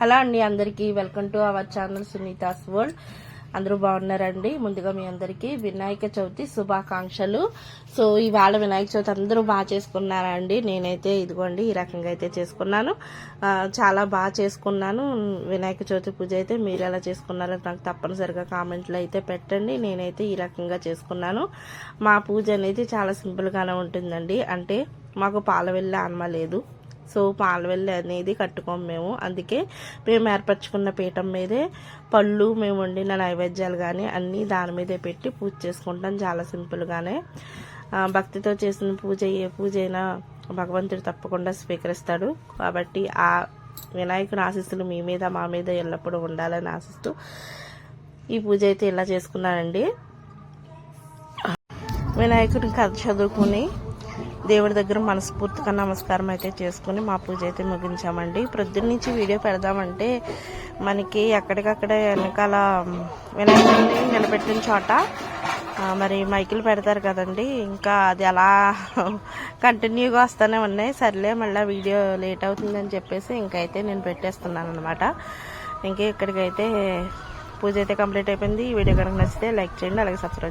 Hello అండి, అందరికీ welcome to our channel Sunita's world. అందరూ బాగున్నారండి. ముందుగా మీ అందరికీ వినాయక చవితి శుభాకాంక్షలు. సో ఇవాళ వినాయక చవితి అందరూ బాగా చేసుకున్నారండి. నేనైతే ఇదిగోండి ఈ రకంగా అయితే చేసుకున్నాను. చాలా బాగా చేసుకున్నాను. వినాయక చవితి పూజ అయితే మీరు ఎలా చేసుకున్నారో నాకు తప్పనిసరిగా కామెంట్లో అయితే పెట్టండి. నేనైతే ఈ రకంగా చేసుకున్నాను. మా పూజ అనేది చాలా సింపుల్గానే ఉంటుందండి. అంటే మాకు పాలవెల్లి ఆనమ లేదు. సో పాలవెల్లి అనేది కట్టుకోము మేము. అందుకే మేము ఏర్పరచుకున్న పీఠం మీదే పళ్ళు, మేము వండిన నైవేద్యాలు కానీ అన్నీ దాని మీదే పెట్టి పూజ చేసుకుంటాం. చాలా సింపుల్గానే. భక్తితో చేసిన పూజ ఏ పూజ అయినా భగవంతుడు తప్పకుండా స్వీకరిస్తాడు. కాబట్టి ఆ వినాయకుని ఆశీస్సులు మీ మీద మా మీద ఎల్లప్పుడూ ఉండాలని ఆశిస్తూ ఈ పూజ అయితే ఇలా చేసుకున్నానండి. వినాయకుడిని కథ చదువుకుని దేవుడి దగ్గర మనస్ఫూర్తిగా నమస్కారం అయితే చేసుకుని మా పూజ అయితే ముగించామండి. ప్రొద్దున్న నుంచి వీడియో పెడదామంటే మనకి ఎక్కడికక్కడ వెనకాల వినాయకుడిని నిలబెట్టిన చోట మరి మైకులు పెడతారు కదండి, ఇంకా అది అలా కంటిన్యూగా వస్తూనే ఉన్నాయి. సర్లే మళ్ళీ వీడియో లేట్ అవుతుందని చెప్పేసి ఇంకైతే నేను పెట్టేస్తున్నాను అనమాట. ఇంకే ఇక్కడికైతే పూజ అయితే కంప్లీట్ అయిపోయింది. ఈ వీడియో కనుక నచ్చితే లైక్ చేయండి, అలాగే సబ్స్క్రైబ్